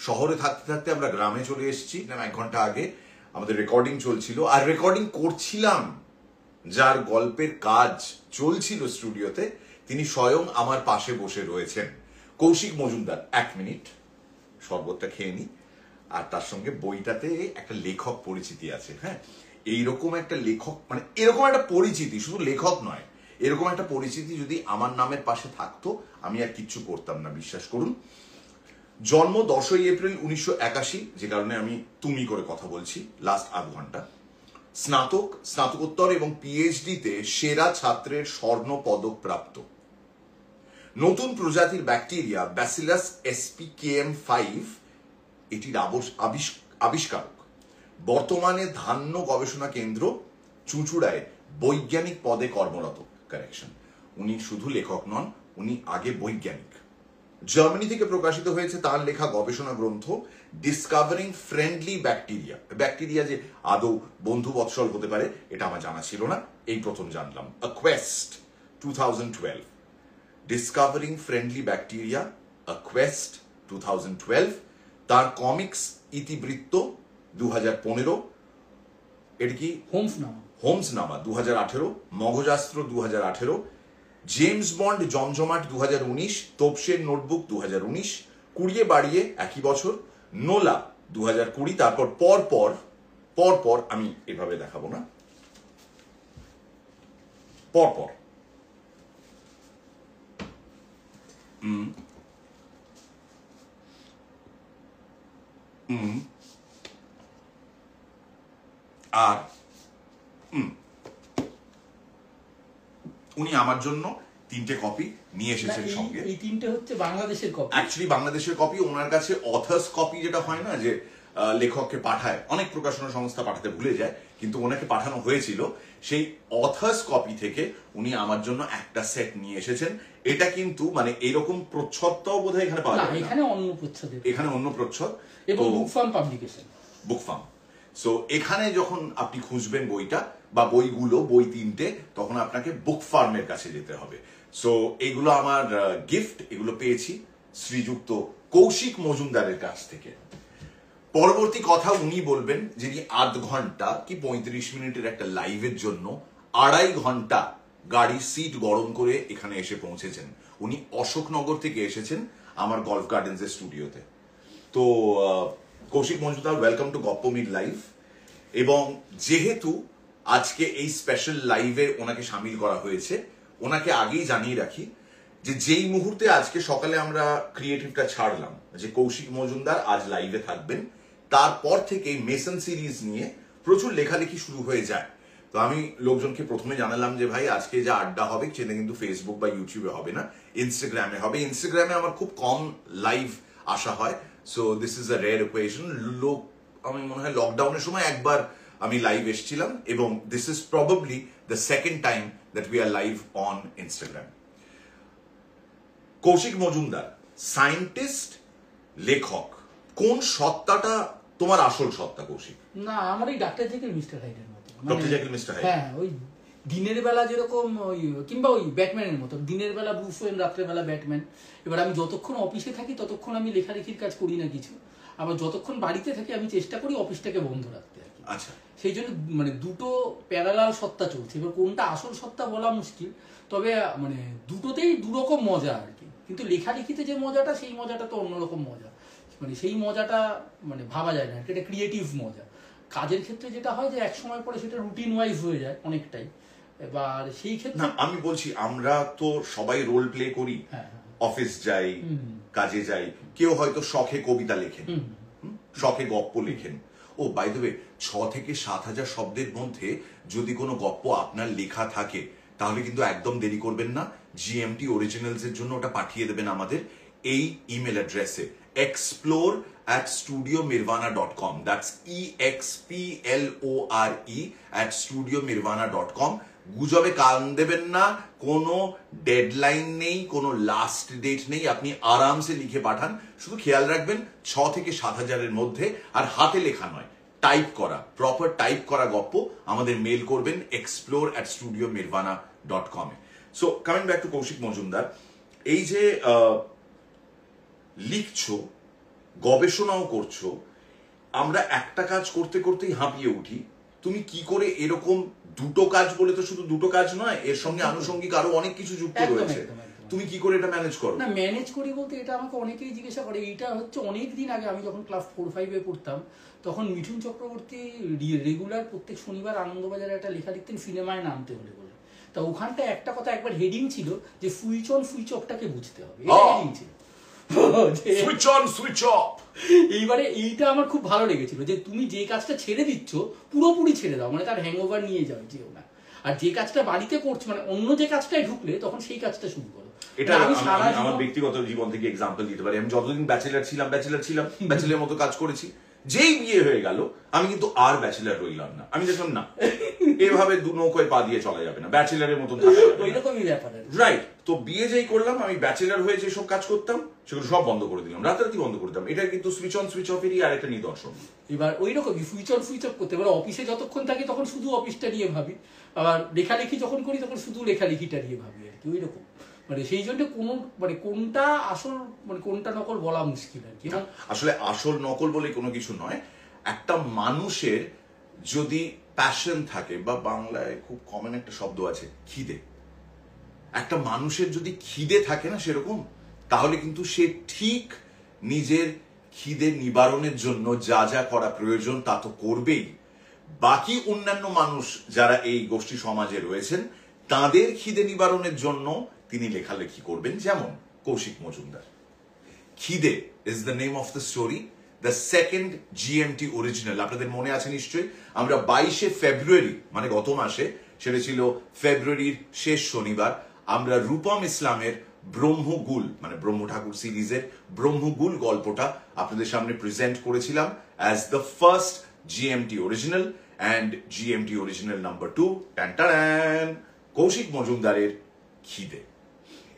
শহরে থাকতে থাকতে আমরা গ্রামে চলে এসেছি। 1 ঘন্টা আগে আমাদের রেকর্ডিং চলছিল, আর রেকর্ডিং করছিলাম যার গল্পের কাজ চলছিল স্টুডিওতে, তিনি স্বয়ং আমার পাশে বসে রয়েছেন। কৌশিক মজুমদার। 1 মিনিট শরবতটা খেয়ে নি। আর তার সঙ্গে বইটাতে একটা লেখক পরিচিতি আছে। হ্যাঁ, এইরকম একটা লেখক, মানে এরকম একটা পরিচিতি, শুধু লেখক নয়, এরকম একটা পরিচিতি যদি আমার নামের পাশে থাকতো আমি আর কিচ্ছু করতাম না, বিশ্বাস করুন। জন্ম 10ই এপ্রিল 1981, যে কারণে আমি তুমি করে কথা বলছি লাস্ট 8 ঘন্টা। স্নাতকোত্তর এবং পিএইচডিতে সেরা ছাত্রের স্বর্ণ পদক প্রাপ্ত। নতুন প্রজাতির ব্যাকটেরিয়া ব্যাসিলাস SPKM5 এটির আবিষ্কারক। বর্তমানে ধান্য গবেষণা কেন্দ্র চুঁচুড়ায় বৈজ্ঞানিক পদে কর্মরত। কারেকশন, উনি শুধু লেখক নন, উনি আগে বৈজ্ঞানিক। জার্মানি থেকে প্রকাশিত হয়েছে তার লেখা গবেষণা গ্রন্থ ডিসকভারিং ফ্রেন্ডলি ব্যাকটেরিয়া। ব্যাকটেরিয়া যে আদৌ বন্ধু বৎসল হতে পারে এটা আমার জানা ছিল না, এই প্রথম জানলাম। আ কোয়েস্ট 2012। ডিসকভারিং ফ্রেন্ডলি ব্যাকটেরিয়া, আ কোয়েস্ট 2012। তার কমিক্স ইতিবৃত্ত 2015। এটি কি হোমসনামা 2018, মগজাস্ত্র 2018, জেমস বন্ড জমজমাট 2019, তোপসের নোটবুক 2019, কুড়িয়ে বাড়িয়ে একই বছর, নোলা 2020। তারপর পরপর আমি এভাবে দেখাবো না, পরপর আর উনি আমার জন্য 3টে কপি নিয়ে এসেছেন সঙ্গে। এই 3টে হচ্ছে বাংলাদেশের কপি, অ্যাকচুয়ালি বাংলাদেশের কপি। ওনার কাছে অথার্স কপি যেটা হয় না, যে লেখককে পাঠায়, অনেক প্রকাশনা সংস্থা পাঠাতে ভুলে যায়, কিন্তু ওনাকে পাঠানো হয়েছিল। সেই অথার্স কপি থেকে উনি আমার জন্য একটা সেট নিয়ে এসেছেন। এটা কিন্তু মানে এরকম প্রচ্ছদটাও বোধহয় এখানে পাওয়া যায় না, এখানে অন্য প্রচ্ছদ, এখানে অন্য প্রচ্ছদ এবং বুকফার্ম পাবলিকেশন, বুকফার্ম। সো এখানে যখন আপনি খুঁজবেন বইটা বা বইগুলো, বই 3টে, তখন আপনাকে বুক ফার্মের কাছে যেতে হবে। সো এগুলো আমার গিফট, এগুলো পেয়েছি শ্রীযুক্ত কৌশিক মজুমদারের কাছ থেকে। পরবর্তী কথা উনি বলবেন, যিনি 8 ঘন্টা কি 35 মিনিটের একটা লাইভের জন্য 2.5 ঘন্টা গাড়ির সিট গরম করে এখানে এসে পৌঁছেছেন। উনি অশোকনগর থেকে এসেছেন আমার গল্ফ গার্ডেন্সের স্টুডিওতে। তো কৌশিক মজুমদার, ওয়েলকাম টু গপ্প মিড লাইভ। এবং যেহেতু আজকে এই স্পেশাল লাইভে ওনাকে সামিল করা হয়েছে, ওনাকে আগেই জানিয়ে রাখি যে যেই মুহূর্তে আজকে সকালে আমরা ক্রিয়েটিভটা ছাড়লাম যে কৌশিক মজুমদার আজ লাইভে থাকবেন, তারপর থেকে মেসন সিরিজ নিয়ে প্রচুর লেখালেখি শুরু হয়ে যায়। তো আমি লোকজনকে প্রথমে জানালাম যে ভাই আজকে যা আড্ডা হবে সেটা কিন্তু ফেসবুক বা ইউটিউবে হবে না, ইনস্টাগ্রামে হবে। ইনস্টাগ্রামে আমার খুব কম লাইভ আসা হয়, so this is a rare occasion. আমি মনে হয় লকডাউনের সময় একবার আমি লাইভ এসেছিলাম, এবং this is probably the second time that we are live on Instagram. Kaushik Majumdar scientist, লেখক, কোন সত্তাটা তোমার আসল সত্তা কৌশিক? না, আমার এই ডাক্তার জেকিল মিস্টার হাইডের মতো। ডক্টর জেকিল মিস্টার হাইড, হ্যাঁ, ওই দিনের বেলা যেরকম ওই, কিংবা ওই ব্যাটম্যানের মতো, দিনের বেলা ব্রুস ওয়েন, রাত্রের বেলা ব্যাটম্যান। এবার আমি যতক্ষণ অফিসে থাকি ততক্ষণ আমি লেখালেখির কাজ করি না কিছু, আবার যতক্ষণ বাড়িতে থাকি আমি চেষ্টা করি অফিসটাকে বন্ধ রাখতে আর কি। আচ্ছা, সেই জন্য মানে দুটো প্যারালাল সত্তা চলছে। এবার কোনটা আসল সত্তা বলা মুশকিল, তবে মানে দুটোতেই দুরকম মজা আর কি। কিন্তু লেখালেখিতে যে মজাটা, সেই মজাটা তো অন্যরকম মজা, মানে সেই মজাটা মানে ভাবা যায় না, এটা ক্রিয়েটিভ মজা। কাজের ক্ষেত্রে যেটা হয় যে এক সময় পরে সেটা রুটিন ওয়াইজ হয়ে যায় অনেকটাই। এবার সেই ক্ষেত্রে না, আমি বলছি আমরা তো সবাই রোল প্লে করি, অফিস যাই, কাজে যাই, কেউ হয়তো শখে কবিতা লেখেন, শখে গপ্প লেখেন। ও বাই দ্য ওয়ে, 6 থেকে 7,000 শব্দের মধ্যে যদি কোনো গপ্প আপনার লেখা থাকে তাহলে কিন্তু একদম দেরি করবেন না, GMT অরিজিনালস এর জন্য ওটা পাঠিয়ে দেবেন আমাদের এই ইমেল অ্যাড্রেসে explore@studiomirvana.com। That's EXPLORE@studiomirvana.com। গুজবে কান দেবেন না, কোনো ডেডলাইন নেই, কোনো লাস্ট ডেট নেই, আপনি আরামসে লিখে পাঠান। শুধু খেয়াল রাখবেন 6 থেকে 7,000-এর মধ্যে, আর হাতে লেখা নয়, টাইপ করা, প্রপার টাইপ করা গপ্প আমাদের মেল করবেন explore@studiomirvana.com। So coming back to Kaushik Majumdar, এই যে লিখছো, গবেষণাও করছো, আমরা একটা কাজ করতে করতেই হাঁপিয়ে উঠি। তুমি কি করে এরকম দুটো কাজ, বলে তো শুধু দুটো কাজ নয়, এর সঙ্গে আনুষঙ্গিক আরো অনেক কিছু যুক্ত রয়েছে, তুমি কি করে এটা ম্যানেজ করো? না, ম্যানেজ করি বলতে এটা আমাকে অনেকেই জিজ্ঞাসা করে। এটা হচ্ছে অনেক দিন আগে আমি যখন ক্লাস 4-5-এ পড়তাম, তখন মিঠুন চক্রবর্তী রেগুলার প্রত্যেক শনিবার আনন্দবাজারে একটা লেখা লিখতেন সিনেমায় নামতে হলে বলে। তা ওখানটা একটা কথা একবার হেডিং ছিল যে সুইচ অন সুইচ অফটাকে বুঝতে হবে, এটা হেডিং ছিল। Switch on switch off. এইবারে এইটা আমার খুব ভালো লেগেছিল যে তুমি যে কাজটা ছেড়ে দিচ্ছ পুরোপুরি ছেড়ে দাও, মানে তার হ্যাংওভার নিয়ে যাও যেও না। আর যে কাজটা বাড়িতে করছো, মানে অন্য যে কাজটায় ঢুকলে তখন সেই কাজটা শুরু করো। এটা আমি আমার ব্যক্তিগত জীবন থেকে এক্সাম্পল দিতে পারি। আমি যতদিন ব্যাচেলার ছিলাম ব্যাচেলার মতো কাজ করেছি। যেই বিয়ে হয়ে গেল আমি কিন্তু আর ব্যাচেলার রইলাম না। আমি দেখলাম না, এভাবে দু নৌকায় পা দিয়ে চলা যাবে না, ব্যাচেলারের মতন থাকা যাবে না। ওইরকমই ব্যাপার, রাইট। তো বিয়ে যেই করলাম, আমি ব্যাচেলার হয়ে যেসব কাজ করতাম সেগুলো সব বন্ধ করে দিলাম, রাতারাতি বন্ধ করে দিলাম। এটা কিন্তু সুইচ অন সুইচ অফ এরই আরেকটা নিদর্শন। এবার ওই রকমই সুইচ অন সুইচ অফ করতে, এবার অফিসে যতক্ষণ থাকি তখন শুধু অফিসটা নিয়ে ভাবি, আবার লেখালেখি যখন করি তখন শুধু লেখালেখিটা নিয়ে ভাবি আর কি। ওই রকম মানে সেই জন্য কোনো মানে কোনটা আসল মানে কোনটা নকল বলা মুশকিল আর কি। আসলে আসল নকল বলে কোনো কিছু নয়। একটা মানুষের যদি প্যাশন থাকে, বা বাংলায় খুব কমন একটা শব্দ আছে খিদে, একটা মানুষের যদি খিদে থাকে না সেরকম, তাহলে কিন্তু সে ঠিক নিজের খিদে নিবারণের জন্য যা যা করা প্রয়োজন তা তো করবেই। বাকি অন্যান্য মানুষ যারা এই গোষ্ঠী সমাজে রয়েছেন তাদের খিদে নিবারণের জন্য তিনি লেখালেখি করবেন। যেমন কৌশিক মজুমদার, খিদে is the name of the story, the second GMT original. আপনাদের মনে আছে নিশ্চয়ই, আমরা 22শে ফেব্রুয়ারি মানে গত মাসে, সেটা ছিল ফেব্রুয়ারির শেষ শনিবার, আমরা রূপম ইসলামের ব্রহ্মগুল মানে ব্রহ্ম ঠাকুর সিরিজের ব্রহ্মগুল গল্পটা আপনাদের সামনে প্রেজেন্ট করেছিলাম as the first GMT original and GMT original number 2 টান কৌশিক মজুমদারের খিদে।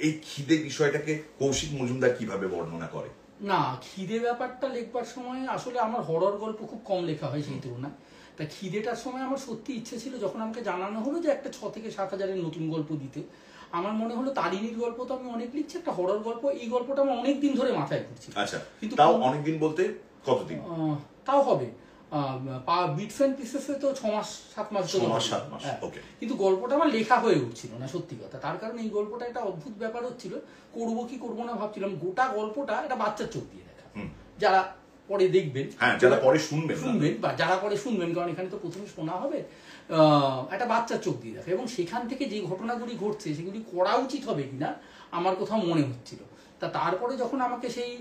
এই খিদে বিষয়টাকে কৌশিক মজুমদার কিভাবে বর্ণনা করে? না, খিদে ব্যাপারটা লেখবার সময় আসলে আমার হরর গল্প খুব কম লেখা হয় সেই তুলনায়। তা খিদেটার সময় আমার সত্যি ইচ্ছে ছিল, যখন আমাকে জানানো হলো যে একটা 6 থেকে 7 হাজারের নতুন গল্প দিতে, আমার মনে হলো তারিণীর গল্প তো আমি অনেক লিখছি, একটা হরর গল্প, এই গল্পটা আমার অনেকদিন ধরে মাথায় ঘুরছিল। আচ্ছা, কিন্তু তাও অনেকদিন বলতে কতদিন? তাও হবে বিটস এন্ড পিসেসে তো 6 মাস 7 মাস। ওকে। কিন্তু গল্পটা আমার লেখা হয়ে উঠছিল না সত্যি কথা। তার কারণ এই গল্পটা একটা অদ্ভুত ব্যাপার হচ্ছিল, করবো কি করবো না ভাবছিলাম। গোটা গল্পটা একটা বাচ্চার চোখ দিয়ে দেখা, যারা পরে দেখবেন, যারা পরে শুনবেন বা যারা পরে শুনবেন, কারণ এখানে তো প্রথমে শোনা হবে, একটা বাচ্চার চোখ দিয়ে দেখা। এবং সেখান থেকে যে ঘটনাগুলি ঘটছে সেগুলি করা উচিত হবে কিনা আমার কোথাও মনে হচ্ছিল। তা তারপরে যখন আমাকে সেই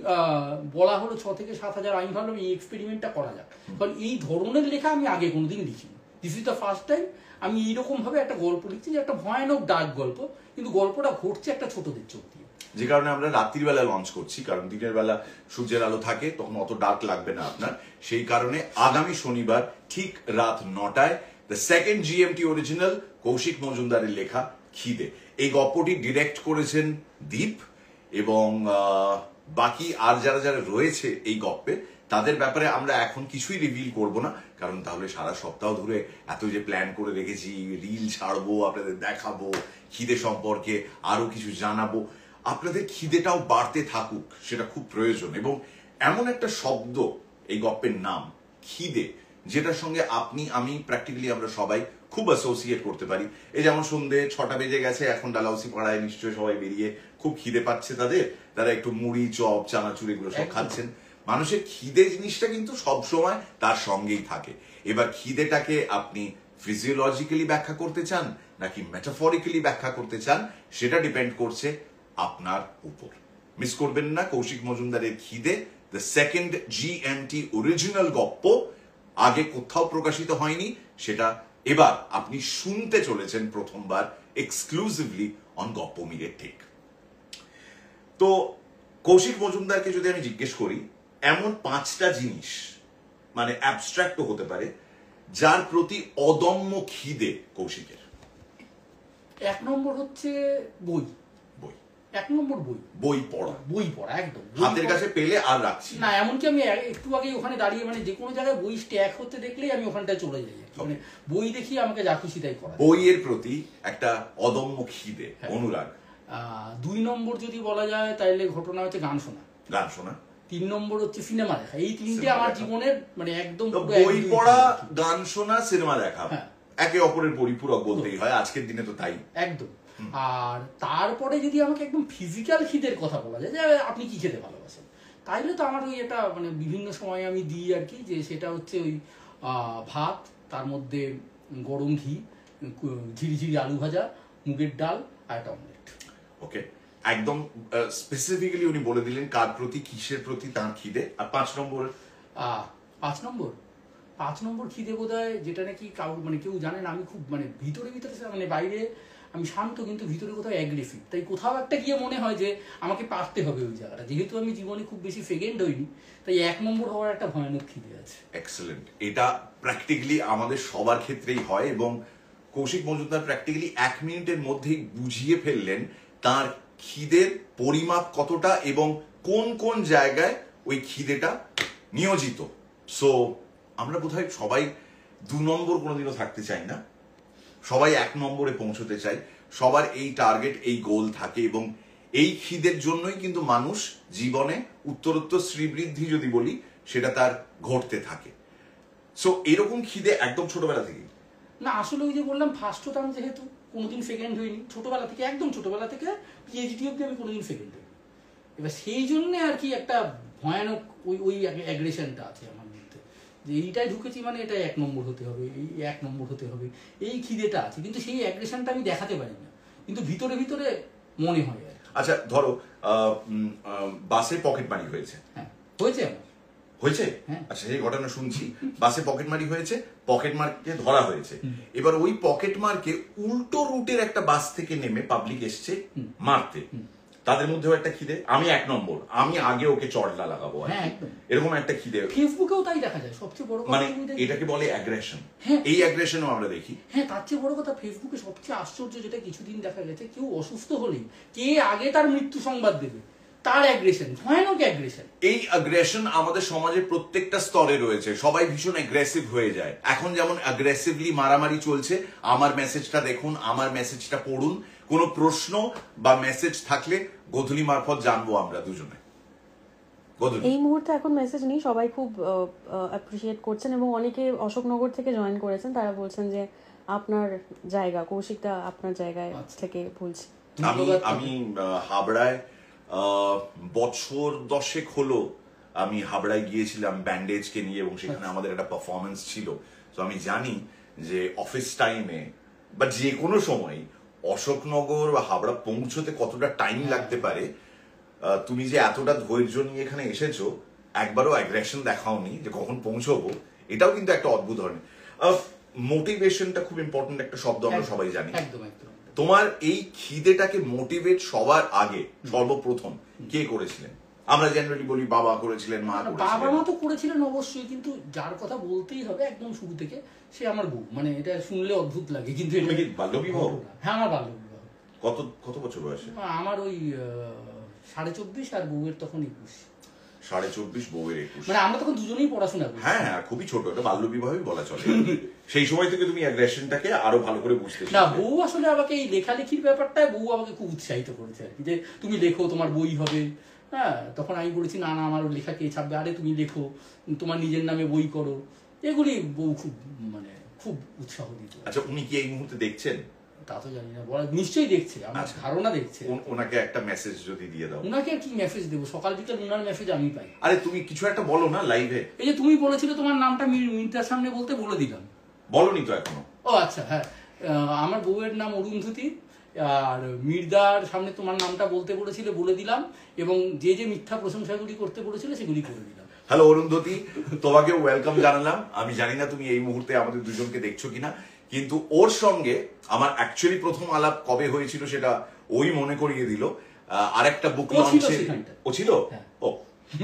বলা হলো 6 থেকে 7 হাজার, আমি ভাবলাম এই এক্সপেরিমেন্টটা করা যাক। কারণ এই ধরনের লেখা আমি আগে কোনোদিন লিখিনি। This is the first time আমি এইরকম ভাবে একটা গল্প লিখছি, যে একটা ভয়ানক ডার্ক গল্প, কিন্তু গল্পটা ঘটছে একটা ছোটদের চোখ দিয়ে। যে কারণে আমরা রাত্রির বেলা লঞ্চ করছি, কারণ দিনের বেলা সূর্যের আলো থাকে, তখন অত ডার্ক লাগবে না আপনার। সেই কারণে আগামী শনিবার ঠিক রাত 9টায় the second GMT original Koushik মজুমদারের লেখা খিদে। এই গল্পটি ডিরেক্ট করেছেন দীপ, এবং বাকি আর যারা যারা রয়েছে এই গল্পে তাদের ব্যাপারে আমরা এখন কিছুই রিভিল করব না, কারণ তাহলে সারা সপ্তাহ ধরে এত যে প্ল্যান করে রেখেছি, রিল ছাড়বো, আপনাদের দেখাবো, খিদে সম্পর্কে আরো কিছু জানাবো, আপনাদের খিদেটাও বাড়তে থাকুক, সেটা খুব প্রয়োজন। এবং এমন একটা শব্দ এই গল্পের নাম খিদে, যেটার সঙ্গে আপনি আমি প্র্যাকটিক্যালি আমরা সবাই খুব অ্যাসোসিয়েট করতে পারি। এই যেমন সন্ধ্যে 6টা বেজে গেছে, এখন ডালাউসি পাড়ায় নিশ্চয়ই সবাই বেরিয়ে খুব খিদে পাচ্ছে তাদের, তারা একটু মুড়ি চপ চানাচুর এগুলো সব খাচ্ছেন। মানুষের খিদে জিনিসটা কিন্তু সব সময় তার সঙ্গেই থাকে। এবার খিদেটাকে আপনি ফিজিওলজিক্যালি ব্যাখ্যা করতে চান নাকি মেটাফরিক্যালি ব্যাখ্যা করতে চান, সেটা ডিপেন্ড করছে আপনার উপর। মিস করবেন না কৌশিক মজুমদারের খিদে, দ্য সেকেন্ড GMT অরিজিনাল গপ্প। আগে কোথাও প্রকাশিত হয়নি, সেটা এবার আপনি শুনতে চলেছেন প্রথমবার এক্সক্লুসিভলি অন গপ্প মিলের টেক। তো কৌশিক মজুমদারকে যদি আমি জিজ্ঞেস করি, এমন 5টা জিনিস, মানে অ্যাবস্ট্রাক্টও হতে পারে, যার প্রতি অদম্য খিদে কৌশিকের। 1 নম্বর হচ্ছে বই। 1 নম্বর বই পড়া একদম হাতের কাছে পেলে আর রাখছি না। এমনকি আমি একটু আগে ওখানে দাঁড়িয়ে, মানে যে কোনো জায়গায় বই স্ট্যাক হতে দেখলেই আমি ওখানটায় চলে যাই, মানে বই দেখি আমাকে যা খুশি তাই করা। বইয়ের প্রতি একটা অদম্য খিদে, অনুরাগ। 2 নম্বর যদি বলা যায় তাহলে ঘটনা হচ্ছে গান শোনা। 3 নম্বর হচ্ছে সিনেমা দেখা। এই তিনটে আমার জীবনের মানে একদম বই পড়া, গান শোনা, সিনেমা দেখা, একে অপরের পরিপূরক বলতেই হয় আজকের দিনে, তো তাই একদম। আর তারপরে যদি আমাকে একদম ফিজিক্যাল খিদের কথা বলা যায় যে আপনি কি খেতে ভালোবাসেন, তাইলে তো আমার ওই এটা মানে বিভিন্ন সময় আমি দিই আর কি, যে সেটা হচ্ছে ওই ভাত, তার মধ্যে গরম ঘি, ঝিরিঝিরি আলু ভাজা, মুগের ডাল আর একটা অমলেট। ওকে, একদম স্পেসিফিক্যালি উনি বলে দিলেন কার প্রতি, কিসের প্রতি তার খিদে। আর 5 নম্বর 5 নম্বর খিদে বোধহয় যেটা নাকি মানে কেউ জানে না, আমি খুব মানে ভিতরে মানে বাইরে আমি শান্ত কিন্তু ভিতরে কোথাও অ্যাগ্রেসিভ, তাই কোথাও একটা গিয়ে মনে হয় যে আমাকে পারতে হবে ওই জায়গাটা। যেহেতু আমি জীবনে খুব বেশি সেকেন্ড হইনি, তাই 1 নম্বর হওয়ার একটা ভয়ানক খিদে আছে। এক্সেলেন্ট। এটা প্র্যাকটিক্যালি আমাদের সবার ক্ষেত্রেই হয়, এবং কৌশিক মজুমদার প্র্যাকটিক্যালি 1 মিনিটের মধ্যেই বুঝিয়ে ফেললেন তার খিদের পরিমাপ কতটা এবং কোন কোন জায়গায় ওই খিদেটা নিয়োজিত। সো আমরা বোধহয় সবাই 2 নম্বর কোনোদিনও থাকতে চাই না, সবাই 1 নম্বরে পৌঁছতে চাই, সবার এই টার্গেট, এই গোল থাকে, এবং এই খিদের জন্যই কিন্তু মানুষ জীবনে উত্তরোত্তর শ্রীবৃদ্ধি যদি বলি সেটা তার ঘটতে থাকে। সো এরকম খিদে একদম ছোটবেলা থেকে না, আসলে ওই যে বললাম ফার্স্ট হতাম যেহেতু, কোনোদিন সেকেন্ড হইনি ছোটবেলা থেকে, একদম ছোটবেলা থেকে পিএইচডি অব্দি আমি কোনোদিন সেকেন্ড হইনি। এবার সেই জন্য আর কি একটা ভয়ানক ওই অ্যাগ্রেশনটা আছে আমার মধ্যে, যে এইটাই ঢুকেছি মানে এটা 1 নম্বর হতে হবে, এই 1 নম্বর হতে হবে, এই খিদেটা আছে, কিন্তু সেই অ্যাগ্রেশনটা আমি দেখাতে পারি না, কিন্তু ভিতরে ভিতরে মনে হয় আর। আচ্ছা ধরো বাসে পকেট মারি হয়েছে, হ্যাঁ হয়েছে আমার হয়েছে, আচ্ছা সেই ঘটনা শুনছি, বাসে পকেট মারি হয়েছে, পকেট মারকে ধরা হয়েছে, এবার ওই পকেট মারকে উল্টো রুটের একটা বাস থেকে নেমে পাবলিক এসছে মারতে, তাদের মধ্যেও একটা খিদে, আমি 1 নম্বর, আমি আগে ওকে চড়লা লাগাবো, এরকম একটা খিদে। ফেসবুকেও তাই দেখা যায়, সবচেয়ে বড় কথা মানে এটাকে বলে অ্যাগ্রেশন, এই অ্যাগ্রেশনও আমরা দেখি। হ্যাঁ, তার চেয়ে বড় কথা ফেসবুকে সবচেয়ে আশ্চর্য যেটা কিছুদিন দেখা গেছে, কেউ অসুস্থ হলেই কে আগে তার মৃত্যু সংবাদ দেবে, তার অ্যাগ্রেশন, ভয়ানক অ্যাগ্রেশন। এই অ্যাগ্রেশন আমাদের সমাজের প্রত্যেকটা স্তরে রয়েছে, সবাই ভীষণ অ্যাগ্রেসিভ হয়ে যায়। এখন যেমন অ্যাগ্রেসিভলি মারামারি চলছে, আমার মেসেজটা দেখুন, আমার মেসেজটা পড়ুন, কোনো প্রশ্ন বা মেসেজ থাকলে গোধূলি মারফত জানবো আমরা দুজনে। এই মুহূর্তে এখন মেসেজ নেই, সবাই খুব অ্যাপ্রিশিয়েট করছেন, এবং অনেকে অশোকনগর থেকে জয়েন করেছেন, তারা বলছেন যে আপনার জায়গা, কৌশিকদা আপনার জায়গায় থেকে বলছি। আমি হাবড়ায় বছর 10 হলো আমি হাবড়ায় গিয়েছিলাম ব্যান্ডেজকে নিয়ে, এবং সেখানে আমাদের একটা পারফরমেন্স ছিল। তো আমি জানি যে অফিস টাইমে বা যে কোনো সময় অশোকনগর বা হাবড়া পৌঁছতে কতটা টাইম লাগতে পারে। তুমি যে এতটা ধৈর্য নিয়ে এখানে এসেছো, একবারও অ্যাগ্রেশন দেখাওনি যে কখন পৌঁছবো, এটাও কিন্তু একটা অদ্ভুত ধরনের। মোটিভেশনটা খুব ইম্পর্টেন্ট একটা শব্দ, আমরা সবাই জানি। তোমার এই খিদেটাকে মোটিভেট সবার আগে সর্বপ্রথম কে করেছিলেন? আমরা জেনারেলি বলি বাবা করেছিলেন, মা করেছিলেন। বাবা মা তো করেছিলেন অবশ্যই, কিন্তু যার কথা বলতেই হবে একদম শুরু থেকে, সে আমার বউ। মানে এটা শুনলে অদ্ভুত লাগে, কিন্তু এটা কি বাল্যবিবাহ? হ্যাঁ, আমার বাল্যবিবাহ। কত বছর বয়সে? আমার ওই 24.5, আর বউয়ের তখন 21। 24.5, বউয়ের 21। মানে আমরা তখন দুজনেই পড়াশোনা করি। হ্যাঁ, খুবই ছোট, এটা বাল্যবিবাহই বলা চলে। সেই সময় থেকে তুমি অ্যাগ্রেশনটাকে আরো ভালো করে বুঝতে শিখলে। না, বউ আসলে আমাকে এই লেখালেখির ব্যাপারটায় বউ আমাকে খুব উৎসাহিত করেছে আর কি, যে তুমি লেখো, তোমার বই হবে। হ্যাঁ, তখন আমি বলেছি না না, আমার লেখা কে ছাপবে, আরে তুমি লেখো, তোমার নিজের নামে বই করো, এগুলি বউ খুব মানে খুব উৎসাহ দিত। আচ্ছা, উনি কি এই মুহূর্তে দেখছেন? তা তো জানি না, নিশ্চয়ই দেখছে, আমার ধারণা দেখছে। ওনাকে একটা মেসেজ যদি দিয়ে দাও। ওনাকে কি মেসেজ দেবো? সকাল বিকাল ওনার মেসেজ আমি পাই। আরে তুমি কিছু একটা বলো না লাইভে। এই যে তুমি বলেছিলে তোমার নামটা মিনিটার সামনে বলতে, বলে দিলাম। বলনি তো এখনো? ও আচ্ছা, হ্যাঁ, আমার বউয়ের নাম অরুন্ধতী, আর মির্দার সামনে তোমার নামটা বলতে বলেছিলে, বলে দিলাম, এবং যে যে মিথ্যা প্রশংসাগুলি করতে বলেছিলে সেগুলি করে দিলাম। হ্যালো অরুন্ধতী, তোমাকে ওয়েলকাম জানালাম। আমি জানি না তুমি এই মুহূর্তে আমাদের দুজনকে দেখছো কিনা, কিন্তু ওর সঙ্গে আমার অ্যাকচুয়ালি প্রথম আলাপ কবে হয়েছিল সেটা ওই মনে করিয়ে দিল। আরেকটা বুক লঞ্চে ও ছিল। ও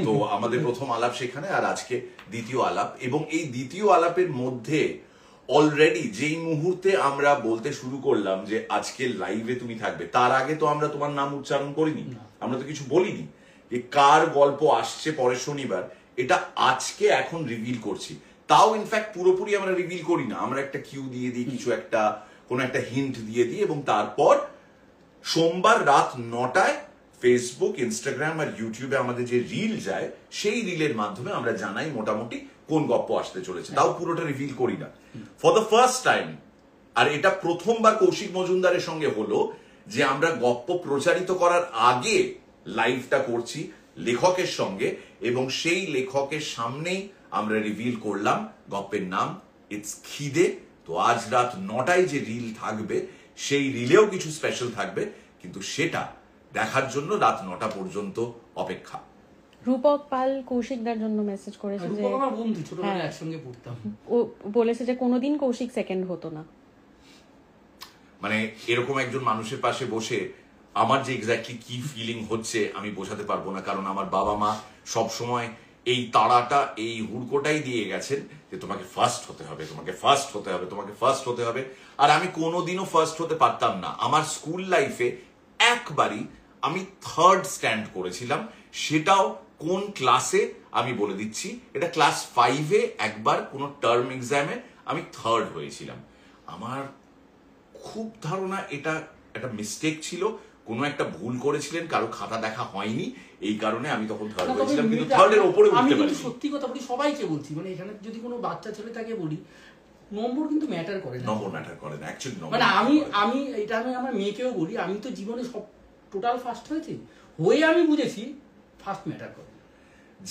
তো আমাদের প্রথম আলাপ সেখানে, আর আজকে দ্বিতীয় আলাপ। এবং এই দ্বিতীয় আলাপের মধ্যে অলরেডি যেই মুহূর্তে আমরা বলতে শুরু করলাম যে আজকে লাইভে তুমি থাকবে, তার আগে তো আমরা তোমার নাম উচ্চারণ করিনি, আমরা তো কিছু বলিনি যে কার গল্প আসছে পরের শনিবার, এটা আজকে এখন রিভিল করছি। তাও ইনফ্যাক্ট পুরোপুরি আমরা রিভিল করি না, আমরা একটা কিউ দিয়ে দিই, কিছু একটা কোনো একটা হিন্ট দিয়ে দিই, এবং তারপর সোমবার রাত 9টায় ফেসবুক, ইনস্টাগ্রাম আর ইউটিউবে আমাদের যে রিল যায়, সেই রিলের মাধ্যমে আমরা জানাই মোটামুটি কোন গপ্প আসতে চলেছে, তাও পুরোটা রিভিল করি না। ফর দ্য ফার্স্ট টাইম, আর এটা প্রথমবার কৌশিক মজুমদারের সঙ্গে হলো যে আমরা গপ্প প্রচারিত করার আগে লাইভটা করছি লেখকের সঙ্গে, এবং সেই লেখকের সামনেই আমরা রিভিল করলাম গপ্পের নাম ইটস খিদে। তো আজ রাত 9টায় যে রিল থাকবে, সেই রিলেও কিছু স্পেশাল থাকবে, কিন্তু সেটা দেখার জন্য রাত 9টা পর্যন্ত অপেক্ষা। রূপক পাল কৌশিকদার জন্য মেসেজ করেছে যে আমার বন্ধু, ছোটবেলায় একসঙ্গে পড়তাম, ও বলেছে যে কোনোদিন কৌশিক সেকেন্ড হতো না। মানে এরকম একজন মানুষের পাশে বসে আমার যে এক্স্যাক্টলি কি ফিলিং হচ্ছে আমি বোঝাতে পারবো না, কারণ আমার বাবা মা সব সময় এই তাড়াটা, এই হুড়কোটাই দিয়ে গেছেন যে তোমাকে ফার্স্ট হতে হবে, তোমাকে ফার্স্ট হতে হবে, তোমাকে ফার্স্ট হতে হবে। আর আমি কোনোদিনও ফার্স্ট হতে পারতাম না। আমার স্কুল লাইফে একবারই আমি থার্ড স্ট্যান্ড করেছিলাম, সেটাও কোন ক্লাসে আমি বলে দিচ্ছি, এটা ক্লাস 5-এ একবার কোনো টার্ম এক্সামে আমি থার্ড হয়েছিলাম। আমার খুব ধারণা এটা একটা মিস্টেক ছিল, কোনো একটা ভুল করেছিলেন, কারো খাতা দেখা হয়নি, এই কারণে আমি তখন থার্ড হয়েছিলাম, কিন্তু থার্ডের উপরে উঠতে পারিনি। সত্যি কথা বলি, সবাইকে বলছি, মানে এখানে যদি কোনো বাচ্চা ছেলে তাকে বলি, নম্বর কিন্তু ম্যাটার করে না, নম্বর ম্যাটার করে না অ্যাকচুয়ালি। মানে আমি এটা আমি আমার মেয়েকেও বলি, আমি তো জীবনে সব টোটাল ফার্স্ট হয়েছি, হয়ে আমি বুঝেছি ফার্স্ট ম্যাটার করে।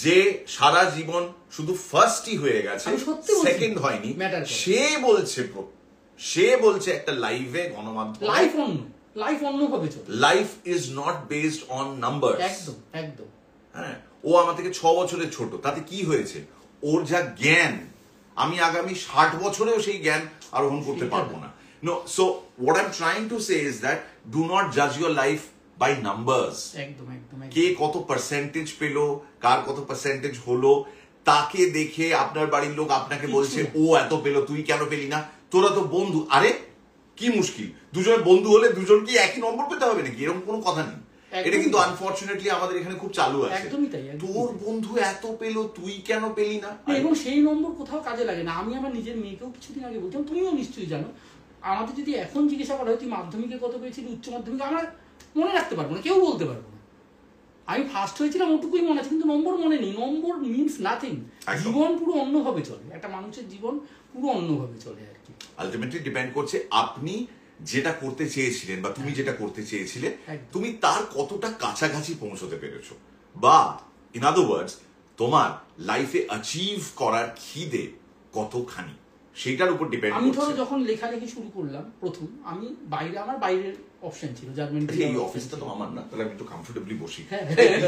যে সারা জীবন শুধু ফার্স্টই হয়ে গেছে, সেকেন্ড হয়নি, সে বলছে একটা লাইভে, গণমাধ্যমে, লাইফ অন্যভাবে চলে, life is not based on number. একদম একদম। হ্যাঁ, ও আমার থেকে 6 বছরের ছোট, তাতে কি হয়েছে? ওর যা জ্ঞান, আমি আগামী 60 বছরেও সেই জ্ঞান আরোহণ করতে পারবো না। No, so what I'm trying to say is that do not judge your life by numbers. একদম একদম। কে কত পার্সেন্টেজ পেলো, কার কত পার্সেন্টেজ হলো, তাকে দেখে আপনার বাড়ির লোক আপনাকে বলছে ও এত পেলো, তুই কেন পেলি না? তোরা তো বন্ধু। আরে কি মুশকিল, দুজনের বন্ধু হলে দুজনকে একই নম্বর পেতে হবে নাকি? এরকম কোনো কথা নেই। এটা কিন্তু আনফরচুনেটলি আমাদের এখানে খুব চালু আছে। একদমই তাই। তোর বন্ধু এত পেলো, তুই কেন পেলি না? এবং সেই নম্বর কোথাও কাজে লাগে না। আমি আমার নিজের মেয়েকেও কিছুদিন আগে বলতাম, তুমিও নিশ্চয়ই জানো, আমাদের যদি এখন জিজ্ঞাসা করা হয় তুই মাধ্যমিকে কত পেয়েছিলি, উচ্চ মাধ্যমিকে, আমরা মনে রাখতে পারবো না, কেউ বলতে পারবো না। আমি ফার্স্ট হয়েছিলাম ওটুকুই মনে আছে, কিন্তু নম্বর মনে নেই। নম্বর মিনস নাথিং। জীবন পুরো অন্যভাবে চলে, একটা মানুষের জীবন পুরো অন্যভাবে চলে আর কি। আলটিমেটলি ডিপেন্ড করছে আপনি যেটা করতে চেয়েছিলেন বা তুমি যেটা করতে চেয়েছিলে, তুমি তার কতটা কাছাকাছি পৌঁছতে পেরেছো, বা ইন আদার ওয়ার্ডস তোমার লাইফে অ্যাচিভ করার খিদে কতখানি, সেটার উপর ডিপেন্ড করছে। আমি ধরো যখন লেখালেখি শুরু করলাম প্রথম, আমি আমার বাইরের অপশন ছিল, জার্মানি। এই অফিসটা তো আমার না, তাহলে আমি একটু কমফোর্টেবলি বসি।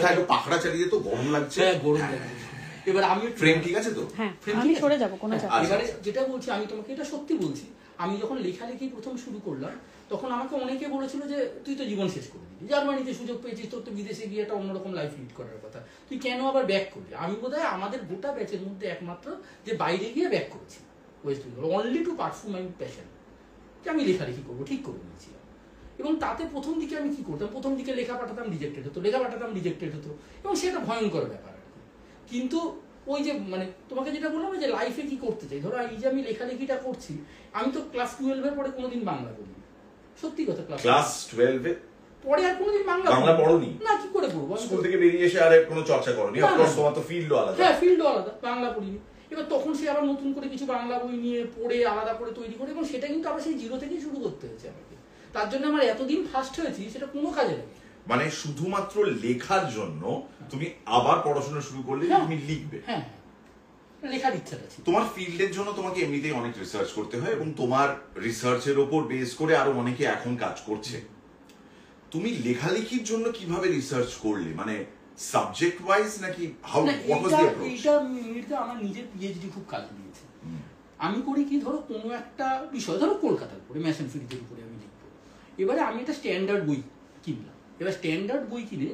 একটু পাখড়া চালিয়ে তো গরম লাগছে। হ্যাঁ, গরম লাগছে। এবার আমি ফ্রেম ঠিক আছে তো? হ্যাঁ, আমি সরে যাব, কোনো চাপ নেই। এবারে যেটা বলছি, আমি তোমাকে এটা সত্যি বলছি, আমি যখন লেখালেখি প্রথম শুরু করলাম, তখন আমাকে অনেকে বলেছিল যে তুই তো জীবন শেষ করে দিবি, জার্মানিতে সুযোগ পেয়েছিস, তোর তো বিদেশে গিয়ে একটা অন্যরকম লাইফ লিড করার কথা, তুই কেন আবার ব্যাক করবি? আমি বোধহয় আমাদের গোটা ব্যাচের মধ্যে একমাত্র যে বাইরে গিয়ে ব্যাক করেছি West Bengal, only to perform my passion, যে আমি লেখালেখি করবো, ঠিক করে নিয়েছিলাম। এবং তাতে প্রথম দিকে আমি কি করতাম, প্রথম দিকে লেখা পাঠাতাম, রিজেক্টেড হতো, লেখা পাঠাতাম, রিজেক্টেড হতো, এবং সেটা ভয়ঙ্কর ব্যাপার আর কি। কিন্তু ওই যে মানে তোমাকে যেটা বললাম যে লাইফে কি করতে চাই, ধরো এই যে আমি লেখালেখিটা করছি, আমি তো ক্লাস 12-এর পরে কোনোদিন বাংলা পড়িনি, সত্যি কথা। ক্লাস 12-এ পরে আর কোনোদিন বাংলা পড়োনি না, কি করে পড়বো? স্কুল থেকে বেরিয়ে এসে আর কোনো চর্চা করোনি? অফকোর্স তোমার তো ফিল্ডও আলাদা। হ্যাঁ, ফিল্ডও আলাদা, বাংলা পড়িনি। এবার তখন সে আবার নতুন করে কিছু বাংলা বই নিয়ে পড়ে আলাদা করে তৈরি করে, এবং সেটা কিন্তু আবার সেই জিরো থেকেই শুরু করতে হয়েছে আমাকে। তার জন্য আমার এতদিন ফার্স্ট হয়েছি, সেটা কোনো কাজে লাগে। মানে শুধুমাত্র লেখার জন্য তুমি আবার পড়াশোনা শুরু করলে, তুমি লিখবে। হ্যাঁ, লেখার ইচ্ছাটা ছিল। তোমার ফিল্ডের জন্য তোমাকে এমনিতেই অনেক রিসার্চ করতে হয়, এবং তোমার রিসার্চের উপর বেস করে আরো অনেকে এখন কাজ করছে। তুমি লেখালেখির জন্য কিভাবে রিসার্চ করলে, মানে সাবজেক্ট ওয়াইজ নাকি how, what was the approach? এটা আমার নিজের পিএইচডি খুব কাজে দিয়েছে। আমি করি কি, ধরো কোনো একটা বিষয়, ধরো কলকাতার উপরে, মেশিন ফিল্ডের উপরে আমি লিখবো। এবারে আমি একটা স্ট্যান্ডার্ড বই কিনলাম। এবার স্ট্যান্ডার্ড বই কিনে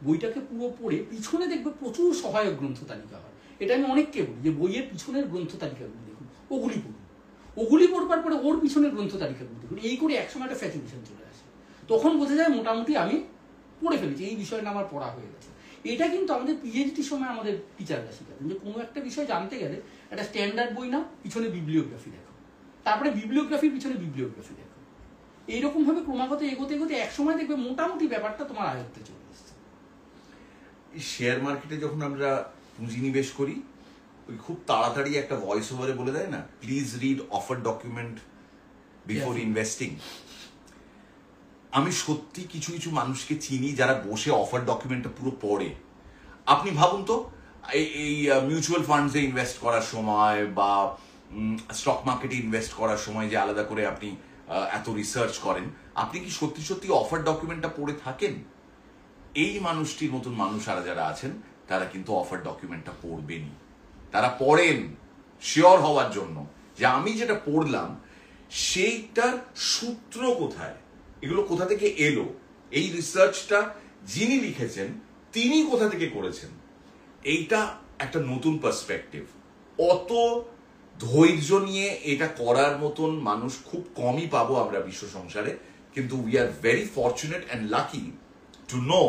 বইটাকে পুরো পড়ে পিছনে দেখবে প্রচুর সহায়ক গ্রন্থ তালিকা হয়। এটা আমি অনেককে বলি যে বইয়ের পিছনের গ্রন্থ তালিকাগুলো দেখুন, ওগুলি পড়ুন। ওগুলি পড়বার পরে ওর পিছনের গ্রন্থ তালিকাগুলো দেখুন। এই করে একসময় একটা ফ্যাসিনেশন চলে আসে, তখন বোঝা যায় মোটামুটি আমি পড়ে ফেলেছি, এই বিষয়টা আমার পড়া হয়ে গেছে। এটা কিন্তু আমাদের পিএইচডির সময় আমাদের টিচাররা শেখাতেন যে কোনো একটা বিষয় জানতে গেলে একটা স্ট্যান্ডার্ড বই নাও, পিছনে বিবলিওগ্রাফি দেখো, তারপরে বিবলিওগ্রাফির পিছনে বিবলিওগ্রাফি দেখো। এইরকম ভাবে ক্রমাগত এগোতে এগোতে এক সময় দেখবে মোটামুটি ব্যাপারটা তোমার আয়ত্তে চলে এসছে। শেয়ার মার্কেটে যখন আমরা পুঁজি নিবেশ করি, ওই খুব তাড়াতাড়ি একটা ভয়েস ওভারে বলে দেয় না, please read offer document before investing. আমি সত্যি কিছু কিছু মানুষকে চিনি যারা বসে অফার ডকুমেন্টটা পুরো পড়ে। আপনি ভাবুন তো, এই মিউচুয়াল ফান্ডসে ইনভেস্ট করার সময় বা স্টক মার্কেটে ইনভেস্ট করার সময় যে আলাদা করে আপনি এত রিসার্চ করেন, আপনি কি সত্যি সত্যি অফার ডকুমেন্টটা পড়ে থাকেন? এই মানুষটির মতন মানুষ আর যারা আছেন তারা কিন্তু অফার ডকুমেন্টটা পড়বেনই। তারা পড়েন শিওর হওয়ার জন্য যে আমি যেটা পড়লাম সেইটার সূত্র কোথায়, এগুলো কোথা থেকে এলো, এই রিসার্চটা যিনি লিখেছেন তিনি কোথা থেকে করেছেন। এইটা একটা নতুন পার্সপেক্টিভ। অত ধৈর্য নিয়ে এটা করার মতন মানুষ খুব কমই পাবো আমরা বিশ্ব সংসারে, কিন্তু we are very fortunate and lucky to know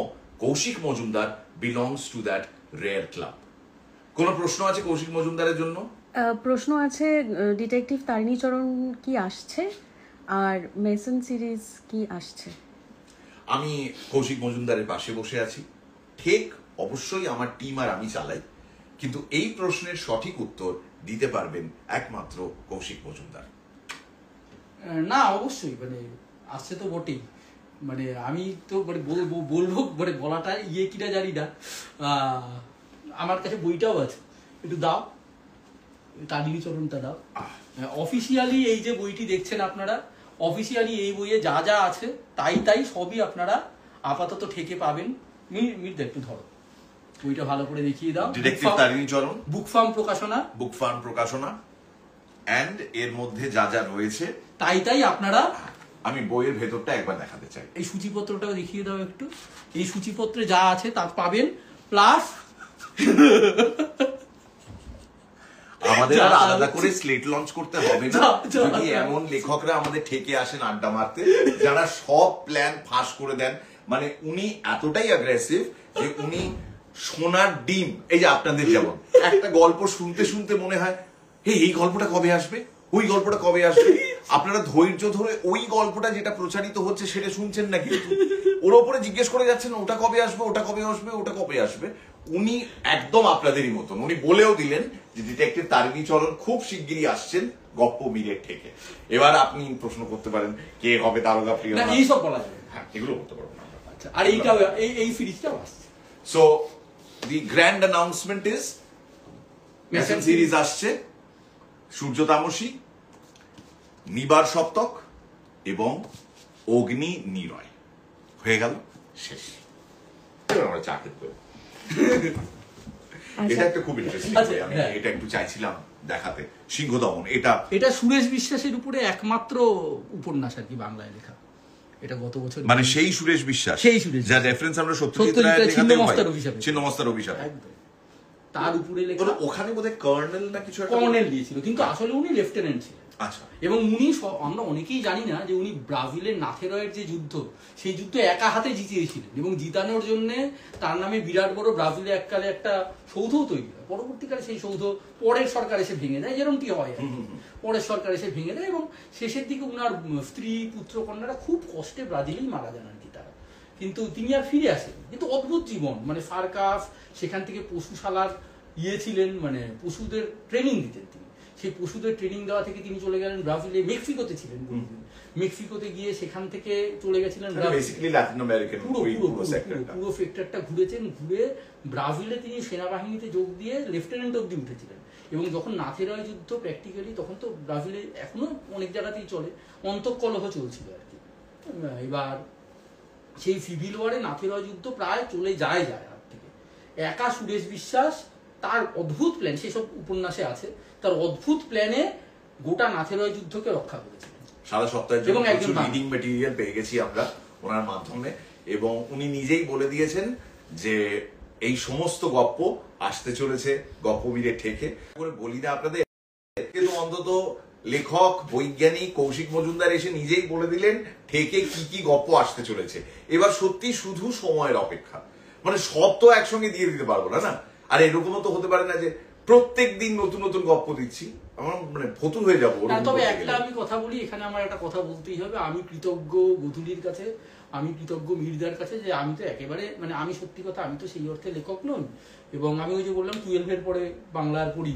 Kaushik Majumdar belongs to that rare club. কোনো প্রশ্ন আছে কৌশিক মজুমদারের জন্য? প্রশ্ন আছে, ডিটেকটিভ তারিণীচরণ কি আসছে আর মেসন সিরিজ কি আসছে? আমি কৌশিক মজুমদারের পাশে বসে আছি, ঠিক অবশ্যই আমার টিম আর আমি চালাই, কিন্তু এই প্রশ্নের সঠিক উত্তর দিতে পারবেন একমাত্র কৌশিক মজুমদার। না অবশ্যই, মানে আসছে তো বটেই, মানে আমি তো মানে বলবো মানে বলাটা কিনা জানি না। আমার কাছে বইটাও আছে, একটু দাও, তারিণীচরণটা দাও। অফিসিয়ালি এই যে বইটি দেখছেন আপনারা, অফিসিয়ালি এই বইয়ে যা যা আছে তাই সবই আপনারা আপাতত ঠেকে পাবেন। মির্দা একটু ধরো বইটা ভালো করে দেখিয়ে দাও। ডিটেকটিভ তারিণীচরণ, বুক ফার্ম প্রকাশনা, এন্ড এর মধ্যে যা যা রয়েছে তাই আপনারা, আমি বইয়ের ভেতরটা একবার দেখাতে চাই। এই সূচিপত্রটাও দেখিয়ে দাও একটু। এই সূচিপত্রে যা আছে তা পাবেন, প্লাস আমাদের আর আলাদা করে স্লেট লঞ্চ করতে হবে না যদি এমন লেখকরা আমাদের ঠেকে আসেন আড্ডা মারতে, যারা সব প্ল্যান ফাঁস করে দেন। মানে উনি এতটাই অ্যাগ্রেসিভ যে উনি সোনার ডিম, এই যে আপনাদের যেমন একটা গল্প শুনতে শুনতে মনে হয় এই গল্পটা কবে আসবে, ওই গল্পটা কবে আসবে, আপনারা ধৈর্য ধরে ওই গল্পটা যেটা প্রচারিত হচ্ছে সেটা শুনছেন না, কিন্তু ওর ওপরে জিজ্ঞেস করে যাচ্ছেন ওটা কবে আসবে, ওটা কবে আসবে, ওটা কবে আসবে। উনি একদম আপনাদেরই মতন, উনি বলেও দিলেন যে ডিটেকটিভ তারিণীচরণ খুব শিগগিরই আসছেন গপ্প মিলের থেকে। এবার আপনি প্রশ্ন করতে পারেন কে হবে তারকা প্রিয়, এইসব বলা যাবে, হ্যাঁ এগুলো করতে পারবো না। আচ্ছা, আর এইটাও এই সিরিজটাও আসছে। So the grand announcement is mason series আসছে, সূর্য তামসী, নিবার সপ্তক এবং অগ্নি নিরয়। হয়ে গেল, শেষ। আমরা চা খেতে পারি। এটা একটা খুব ইন্টারেস্টিং, আমি এটা একটু চাইছিলাম দেখাতে। সিংহ দমন, এটা সুরেশ বিশ্বাসের উপরে একমাত্র উপন্যাস আর কি বাংলায় লেখা। এটা গত বছর, মানে সেই সুরেশ বিশ্বাস, যার রেফারেন্স আমরা সত্যজিৎ রায়ের ছিন্নমস্তার অভিশাপ, একদম তার উপরে লেখা। ওখানে বোধহয় কর্নেল না কিছু একটা কর্নেল দিয়েছিল, কিন্তু আসলে উনি লেফটেন্যান্ট ছিলেন। আচ্ছা। এবং উনি, আমরা অনেকেই জানি না যে উনি ব্রাজিলের নাথেরয়ের যে যুদ্ধ, সেই যুদ্ধ একা হাতে জিতিয়েছিলেন, এবং জিতানোর জন্য তার নামে বিরাট বড় ব্রাজিলে এককালে একটা সৌধ তৈরি হয়। পরবর্তীকালে সেই সৌধ পরের সরকার এসে ভেঙে দেয়, যেরকমটি হয় পরের সরকার এসে ভেঙে দেয়, এবং শেষের দিকে উনার স্ত্রী পুত্র কন্যারা খুব কষ্টে ব্রাজিলেই মারা যান আর কি তারা। কিন্তু তিনি আর ফিরে আসেন, কিন্তু অদ্ভুত জীবন, মানে সার্কাস, সেখান থেকে পশুশালার ছিলেন, মানে পশুদের ট্রেনিং দিতেন তিনি। সেই পশুদের ট্রেনিং দেওয়া থেকে তিনি চলে গেলেন ব্রাজিলে, মেক্সিকোতে ছিলেন, মেক্সিকোতে গিয়ে সেখান থেকে চলে গেছিলেন পুরো সেক্টরটা ঘুরেছেন। ঘুরে ব্রাজিলে তিনি সেনাবাহিনীতে যোগ দিয়ে লেফটেন্যান্ট অব্দি উঠেছিলেন। এবং যখন নাথেরয় যুদ্ধ প্র্যাকটিক্যালি, তখন তো ব্রাজিলে এখনো অনেক জায়গাতেই চলে, অন্তঃকলহ চলছিল আর কি। এবার সেই সিভিল ওয়ারে নাথেরয় যুদ্ধ প্রায় চলে যায় হাত থেকে। একা সুরেশ বিশ্বাস তার অদ্ভুত প্ল্যান, সেসব উপন্যাসে আছে, তার অদ্ভুত প্ল্যানে গোটা নাথেরয় যুদ্ধকে রক্ষা করেছিলেন। সারা সপ্তাহের জন্য প্রচুর রিডিং ম্যাটেরিয়াল পেয়ে গেছি আমরা ওনার মাধ্যমে, এবং উনি নিজেই বলে দিয়েছেন যে এই সমস্ত গপ্প আসতে চলেছে গপ্পবীরের ঠেকে। বলি না আপনাদের, কিন্তু অন্তত লেখক বৈজ্ঞানিক কৌশিক মজুমদার এসে নিজেই বলে দিলেন ঠেকে কি কি গপ্প আসতে চলেছে। এবার সত্যি শুধু সময়ের অপেক্ষা, মানে সব তো একসঙ্গে দিয়ে দিতে পারবো না। আর এরকমও তো হতে পারে না যে প্রত্যেক দিন নতুন নতুন গপ্প দিচ্ছি, আমার মানে ফতুর হয়ে যাবো। তবে একটা আমি কথা বলি, এখানে আমার একটা কথা বলতেই হবে। আমি কৃতজ্ঞ গধূলির কাছে, আমি কৃতজ্ঞ মিহিরদার কাছে যে আমি তো একেবারে মানে আমি সত্যি কথা আমি তো সেই অর্থে লেখক নই, এবং আমি ওই যে বললাম 12-এর পরে বাংলার পড়ি,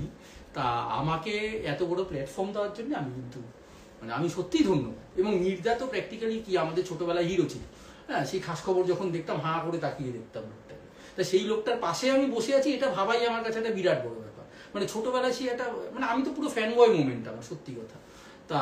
তা আমাকে এত বড় প্ল্যাটফর্ম দেওয়ার জন্য আমি কিন্তু মানে আমি সত্যিই ধন্য। এবং মিহিরদা তো প্র্যাকটিক্যালি কি আমাদের ছোটবেলায় হিরো ছিল। হ্যাঁ, সেই খাস খবর যখন দেখতাম হাঁ করে তাকিয়ে দেখতাম লোকটাকে, তা সেই লোকটার পাশে আমি বসে আছি, এটা ভাবাই আমার কাছে একটা বিরাট বড় ব্যাপার। মানে ছোটবেলায় সে একটা মানে আমি তো পুরো ফ্যান বয় মুভমেন্ট আমার, সত্যি কথা। তা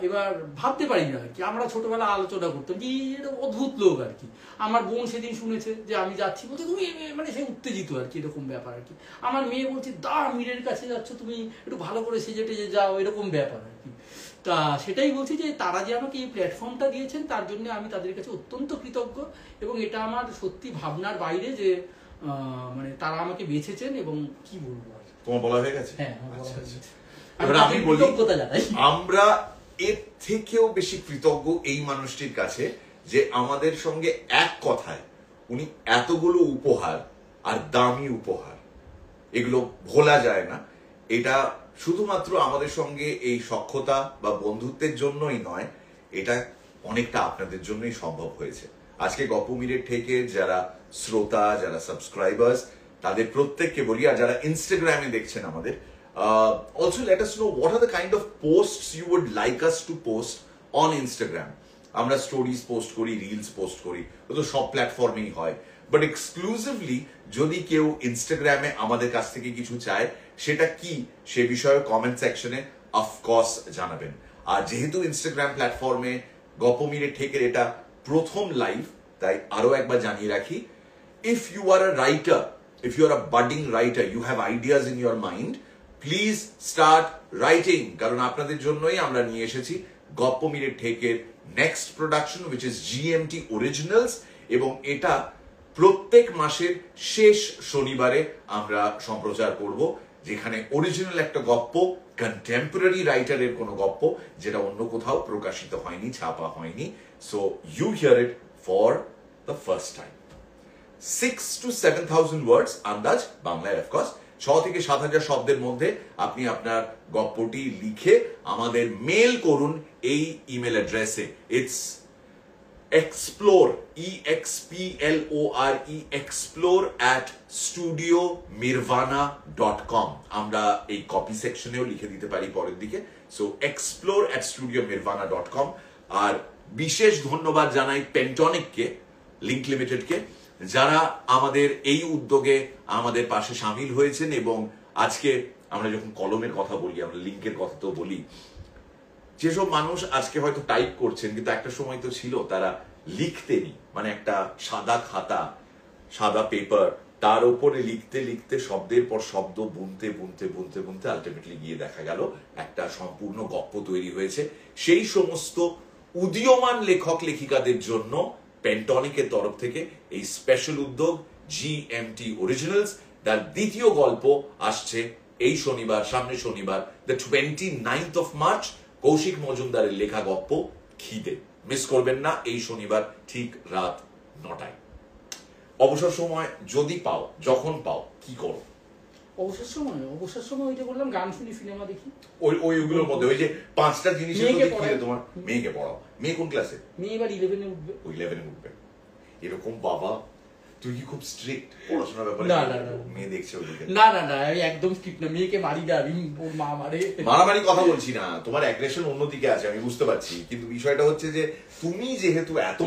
এবার ভাবতে পারি না আর কি, আমরা ছোটবেলা আলোচনা করতাম যে এটা অদ্ভুত লোক আর কি। আমার বোন সেদিন শুনেছে যে আমি যাচ্ছি, বলছে তুমি মানে সে উত্তেজিত আর কি, এরকম ব্যাপার আর কি। আমার মেয়ে বলছে দা মীরের কাছে যাচ্ছ তুমি, একটু ভালো করে সেজে টেজে যাও, এরকম ব্যাপার আর কি। তা সেটাই বলছি যে তারা যে আমাকে এই প্ল্যাটফর্মটা দিয়েছেন তার জন্য আমি তাদের কাছে অত্যন্ত কৃতজ্ঞ, এবং এটা আমার সত্যি ভাবনার বাইরে যে মানে তারা আমাকে বেছেছেন, এবং কি বলবো আর। তোমার বলা হয়ে গেছে? হ্যাঁ, আমি বলি আমরা এর থেকেও বেশি কৃতজ্ঞ এই মানুষটির কাছে যে আমাদের সঙ্গে এক কথায় উনি এতগুলো উপহার, আর দামি উপহার, এগুলো ভোলা যায় না। এটা শুধুমাত্র আমাদের সঙ্গে এই সখ্যতা বা বন্ধুত্বের জন্যই নয়, এটা অনেকটা আপনাদের জন্যই সম্ভব হয়েছে। আজকে গপ্প মিনিট থেকে যারা শ্রোতা, যারা সাবস্ক্রাইবার্স, তাদের প্রত্যেককে বলি, আর যারা ইনস্টাগ্রামে দেখছেন আমাদের, also let us know what are the kind of posts you would like us to post on Instagram. আমরা স্টোরিজ পোস্ট করি, রিলস পোস্ট করি, তো সব প্ল্যাটফর্মেই হয়, বাট এক্সক্লুসিভলি যদি কেউ ইনস্টাগ্রামে আমাদের কাছ থেকে কিছু চায়, সেটা কি সে বিষয়ে কমেন্ট সেকশনে অফকোর্স জানাবেন। আর যেহেতু ইনস্টাগ্রাম প্ল্যাটফর্মে গপ্প মিনিট ঠেকের এটা প্রথম লাইভ, তাই আরো একবার জানিয়ে রাখি, if you are a writer, if you are a budding writer, you have ideas in your mind, please start writing, কারণ আপনাদের জন্যই আমরা নিয়ে এসেছি গপ্প মিনিট ঠেকের next production, which is GMT originals, এবং এটা প্রত্যেক মাসের শেষ শনিবারে আমরা সম্প্রচার করব, যেখানে অরিজিনাল একটা গপ্প, কন্টেম্পোরারি রাইটারের কোনো গপ্প, যেটা অন্য কোথাও প্রকাশিত হয়নি, ছাপা হয়নি। So you hear it for the first time. 6,000 to 7,000 words আন্দাজ, বাংলায় অফকোর্স 6,000 থেকে 7,000 শব্দের মধ্যে আপনি আপনার গপ্পটি লিখে আমাদের মেল করুন এই ইমেল অ্যাড্রেসে। It's explore, EXPLORE, explore@studiomirvana.com। আমরা এই কপি সেকশনেও লিখে দিতে পারি পরের দিকে। So explore@studiomirvana.com। আর বিশেষ ধন্যবাদ জানাই পেন্টনিককে, লিংক লিমিটেডকে, যারা আমাদের এই উদ্যোগে আমাদের পাশে সামিল হয়েছেন। এবং আজকে আমরা যখন কলমের কথা বলি, আমরা লিংকের কথা তো বলি, যেসব মানুষ আজকে হয়তো টাইপ করছেন, কিন্তু একটা সময় তো ছিল তারা লিখতেনি, মানে একটা সাদা খাতা, সাদা পেপার, তার উপরে লিখতে লিখতে শব্দের পর শব্দ বুনতে বুনতে বুনতে বুনতে আলটিমেটলি গিয়ে দেখা গেল একটা সম্পূর্ণ গপ্প তৈরি হয়েছে। সেই সমস্ত উদীয়মান লেখক লেখিকাদের জন্য পেন্টনিকের তরফ থেকে এই স্পেশাল উদ্যোগ GMT অরিজিনালস। তার দ্বিতীয় গল্প আসছে এই শনিবার, সামনে শনিবার, the 29th of March, Kaushik মজুমদারের লেখা গপ্প খিদে। মিস করবেন না, এই শনিবার ঠিক রাত 9টায়। অবসর সময় যদি পাও, যখন পাও, কি করো? অবসর সময় ওই যে বললাম গান শুনি, সিনেমা দেখি, ওইগুলোর মধ্যে ওই যে 5টা জিনিসের মধ্যে কি তোমার? মেয়েকে পড়াও। মেয়ে কোন ক্লাসে? মেয়ে এবার 11-এ উঠবে। 11-এ উঠবে। এরকম বাবা, তুই কি খুব স্ট্রিক্ট পড়াশোনার ব্যাপারে? না, মেয়ে দেখছে ওদিকে। না, আমি একদম স্ট্রিক্ট না, মেয়েকে মারি না, আমি ওর মা মারে। মারামারি কথা বলছি না, তোমার অ্যাগ্রেশন অন্যদিকে আছে, আমি বুঝতে পারছি, কিন্তু বিষয়টা হচ্ছে যে তুমি যেহেতু এত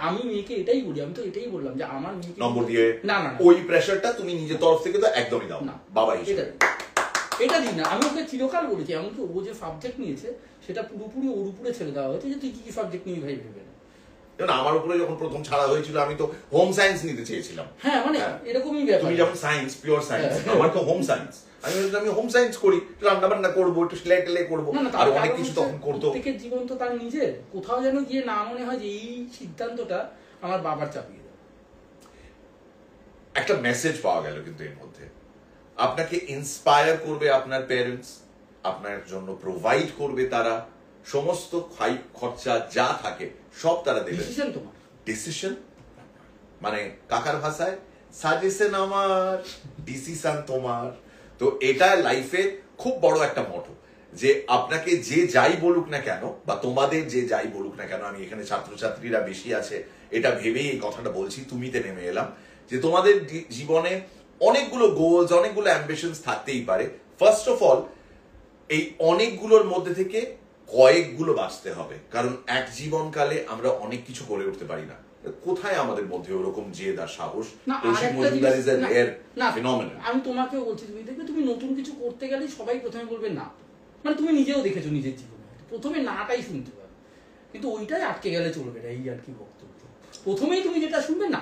আমি মেয়েকে এটাই বলি, আমি তো এটাই বললাম যে আমার মেয়েকে নম্বর দিয়ে না, ওই প্রেসারটা তুমি নিজের তরফ থেকে তো একদমই দাও না বাবা হিসেবে। এটা দিই না, আমি ওকে চিরকাল বলেছি, এমনকি ও যে সাবজেক্ট নিয়েছে সেটা পুরোপুরি ওর উপরে ছেড়ে দেওয়া হয়েছে, যে তুই কি সাবজেক্ট নিয়ে ভাই ভেবে না। আমার উপরে যখন প্রথম ছাড়া হয়েছিল, আমি তো হোম সায়েন্স নিতে চেয়েছিলাম। হ্যাঁ, মানে এরকমই ব্যাপার। তুমি যেমন সায়েন্স, পিওর সায়েন্স, আমার তো হোম সায়েন্স। আমি হোম সায়েন্স করি, রান্না বান্না করবো, একটু সেলাই টেলাই করবো, আর অনেক কিছু তখন করতো। প্রত্যেকের জীবন তো তার নিজের, কোথাও যেন গিয়ে না মনে হয় যে এই সিদ্ধান্তটা আমার বাবার চাপিয়ে দেয়। একটা মেসেজ পাওয়া গেল কিন্তু এর মধ্যে, আপনাকে ইন্সপায়ার করবে আপনার প্যারেন্টস, আপনার জন্য প্রোভাইড করবে তারা, সমস্ত খরচা যা থাকে সব তারা দেবে। ডিসিশন তোমার। ডিসিশন মানে কাকার ভাষায় সাজেশন আমার, ডিসিশন তোমার। তো এটা লাইফে খুব বড় একটা মোটো, যে আপনাকে যে যাই বলুক না কেন, বা তোমাদের যে যাই বলুক না কেন, আমি এখানে ছাত্রছাত্রীরা বেশি আছে এটা ভেবেই এই কথাটা বলছি, তুমিতে নেমে এলাম, যে তোমাদের জীবনে অনেকগুলো গোলস, অনেকগুলো অ্যাম্বিশনস থাকতেই পারে। ফার্স্ট অফ অল এই অনেকগুলোর মধ্যে থেকে কয়েকগুলো বাঁচতে হবে, কারণ এক জীবনকালে আমরা অনেক কিছু করে উঠতে পারি না। কোথায় আমাদের মধ্যে ওরকম জেদ আর সাহস? আমি তোমাকেও বলছি, তুমি দেখবে তুমি নতুন কিছু করতে গেলে সবাই প্রথমে বলবে না, মানে তুমি নিজেও দেখেছো নিজের জীবনে প্রথমে নাটাই শুনতে পাবে, কিন্তু ওইটাই আটকে গেলে চলবে না, এই আর কি বক্তব্য। প্রথমেই তুমি যেটা শুনবে না।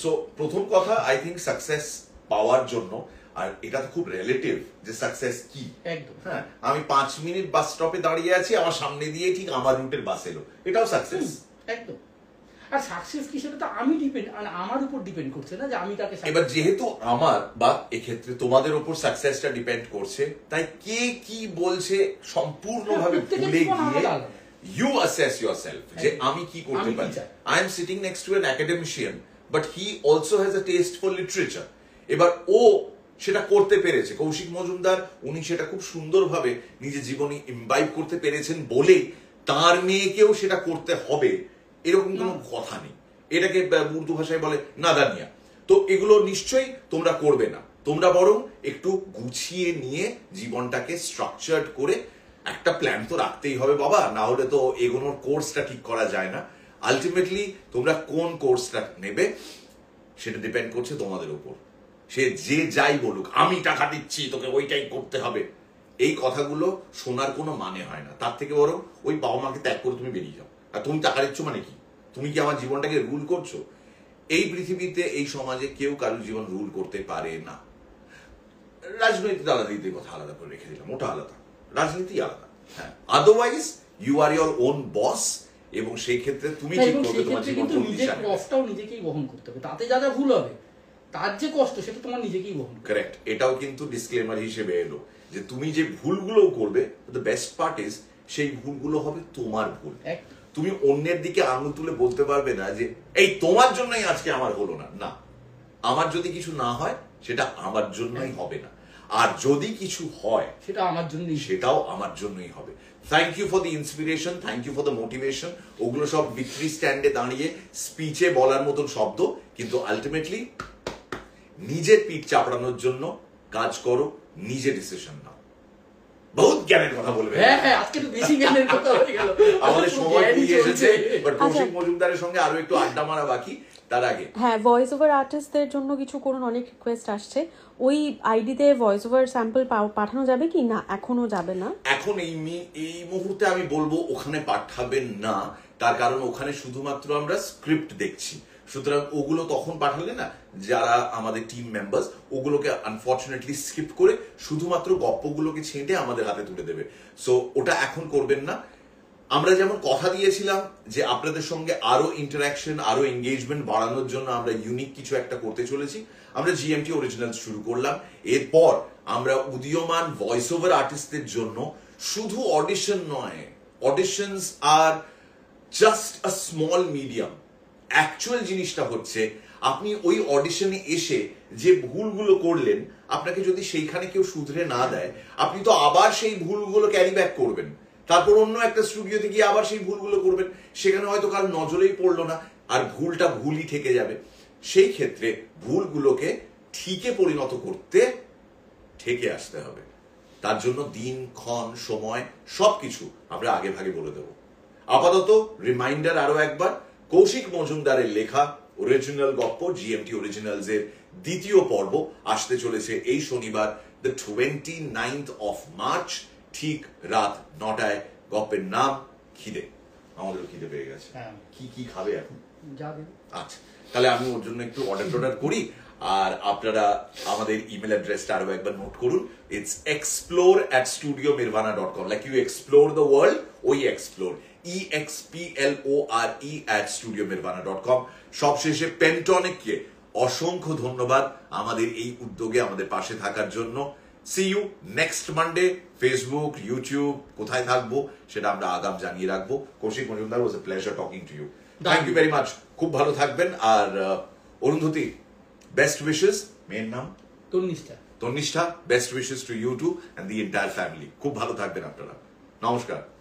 সো প্রথম কথা, আই থিঙ্ক সাকসেস পাওয়ার জন্য, আর এটা তো খুব রিলেটিভ যে সাকসেস কি। একদম, হ্যাঁ, আমি 5 মিনিট বাস স্টপে দাঁড়িয়ে আছি, আমার সামনে দিয়ে ঠিক আমার রুটের বাস এলো, এটাও সাকসেস। একদম। আর সাকসেস কি সেটা তো আমি ডিপেন্ড, আমার উপর ডিপেন্ড করছে না যে আমি তাকে। এবার যেহেতু আমার বা এক্ষেত্রে তোমাদের উপর সাকসেসটা ডিপেন্ড করছে, তাই কে কি বলছে সম্পূর্ণভাবে ভুলে গিয়ে you assess yourself যে আমি কি করতে পারি। I am sitting next to an academician but he also has a taste for literature। এবার ও সেটা করতে পেরেছে, কৌশিক মজুমদার, উনি সেটা খুব সুন্দরভাবে নিজের জীবনে ইমবাইব করতে পেরেছেন বলে তার মেয়েকেও সেটা করতে হবে এরকম কোনো কথা নেই। এটাকে উর্দু ভাষায় বলে নাদানিয়া। তো এগুলো নিশ্চয়ই তোমরা করবে না, তোমরা বরং একটু গুছিয়ে নিয়ে জীবনটাকে স্ট্রাকচার্ড করে একটা প্ল্যান তো রাখতেই হবে বাবা, না হলে তো এগোনোর কোর্সটা ঠিক করা যায় না। আলটিমেটলি তোমরা কোন কোর্সটা নেবে সেটা ডিপেন্ড করছে তোমাদের উপর। সে যে যাই বলুক, আমি টাকা দিচ্ছি তোকে ওইটাই করতে হবে, এই কথাগুলো শোনার কোনো মানে হয় না। তার থেকে বরং ওই বাবা মাকে ত্যাগ করে তুমি বেরিয়ে যাও। আর তুমি টাকা দিচ্ছ মানে কি? তুমি কি আমার জীবনটাকে রুল করছো? এই পৃথিবীতে, এই সমাজে কেউ কারোর জীবন রুল করতে পারে না। রাজনৈতিক আলাদা, কথা আলাদা করে রেখে দিলাম, ওটা আলাদা, রাজনীতি আলাদা। হ্যাঁ, otherwise you are your own boss, এবং সেই ক্ষেত্রে তুমি ঠিক করবে তোমার জীবন কোন দিশা নেবে। কষ্টটাও নিজেকেই বহন করতে হবে, তাতে যা যা ভুল হবে তার যে কষ্ট সেটা তোমার নিজেকেই বহন করতে হবে। কারেক্ট, এটাও কিন্তু ডিসক্লেমার হিসেবে এলো যে তুমি যে ভুলগুলো করবে, দ্য বেস্ট পার্ট ইজ সেই ভুলগুলো হবে তোমার ভুল। তুমি অন্যের দিকে আঙুল তুলে বলতে পারবে না যে এই তোমার জন্যই আজকে আমার হলো না। না, আমার যদি কিছু না হয় সেটা আমার জন্যই হবে না, আর যদি কিছু হয় সেটা আমার জন্যই, সেটাও আমার জন্যই হবে। Thank you for the inspiration, thank you for the motivation. ওগুলো সব ভিক্টরি স্ট্যান্ডে দাঁড়িয়ে স্পিচে বলার মতন শব্দ, কিন্তু আলটিমেটলি নিজের পিঠ চাপড়ানোর জন্য কাজ করো, নিজে ডিসিশন নাও। বহুত জ্ঞানের কথা বলবে, আজকে তো বেশি জ্ঞানের কথা হয়ে গেল, আমাদের সময় পেরিয়ে এসেছে। বাট কৌশিক মজুমদারের সঙ্গে আরো একটু আড্ডা মারা বাকি, তার আগে হ্যাঁ, ভয়েস ওভার আর্টিস্টদের জন্য কিছু করুন, অনেক রিকোয়েস্ট আসছে। ওই আইডিতে ভয়েস ওভার স্যাম্পল পাঠানো যাবে কি না? এখনো যাবে না, এখন এই মুহূর্তে আমি বলবো ওখানে পাঠাবেন না, তার কারণ ওখানে শুধুমাত্র আমরা স্ক্রিপ্ট দেখছি। সুতরাং ওগুলো তখন পাঠালে না, যারা আমাদের টিম মেম্বার্স ওগুলোকে আনফর্চুনেটলি স্কিপ করে শুধুমাত্র গল্পগুলোকে ছেঁটে আমাদের হাতে তুলে দেবে। সো ওটা এখন করবেন না। আমরা যেমন কথা দিয়েছিলাম যে আপনাদের সঙ্গে আরো ইন্টারাকশন, আরো এঙ্গেজমেন্ট বাড়ানোর জন্য আমরা ইউনিক কিছু একটা করতে চলেছি। আমরা জিএমটি অরিজিনাল শুরু করলাম। এরপর আমরা উদীয়মান ভয়েস ওভার আর্টিস্টদের জন্য শুধু অডিশন নয়, auditions are just a small medium. Actual জিনিসটা হচ্ছে আপনি ওই অডিশনে এসে যে ভুলগুলো করলেন, আপনাকে যদি সেইখানে কেউ শুধরে না দেয়, আপনি তো আবার সেই ভুলগুলো ক্যারি ব্যাক করবেন, তারপর অন্য একটা স্টুডিওতে গিয়ে আবার সেই ভুলগুলো করবেন, সেখানে হয়তো কারো নজরেই পড়লো না, আর ভুলটা ভুলই থেকে যাবে। সেই ক্ষেত্রে ভুলগুলোকে ঠিকে পরিণত করতে ঠেকে আসতে হবে। তার জন্য দিন, ক্ষণ, সময় সবকিছু আমরা আগে ভাগে বলে দেব। আপাতত রিমাইন্ডার আরো একবার, কৌশিক মজুমদারের লেখা অরিজিনাল গল্প জিএমটি অরিজিনালস এর দ্বিতীয় পর্ব আসতে চলেছে এই শনিবার, দ্য 29th of March, ঠিক রাত 9টায়। গল্পের নাম খিদে। আমাদের খিদে পেয়ে গেছে, কি কি খাবে এখন? আচ্ছা, তাহলে আমি ওর জন্য একটু অর্ডার করি। আর আপনারা আমাদের ইমেল অ্যাড্রেসটা আরো একবার নোট করুন। It's explore@studiomirvana.com, like you explore the world, ওই explore, explore@studiomirvana.com। সবশেষে পেন্টনিককে অসংখ্য ধন্যবাদ আমাদের এই উদ্যোগে আমাদের পাশে থাকার জন্য। See you next Monday. Facebook, YouTube, কোথায় থাকবো সেটা আমরা আগাম জানিয়ে রাখবো। Koushik Majumdar, was a pleasure talking to you. Thank you very much. খুব ভালো থাকবেন। আর অরুন্ধতী, বেস্ট উইশেস। মেয়ের নাম Tannishtha, best wishes to you too and the entire family. খুব ভালো থাকবেন আপনারা। নমস্কার।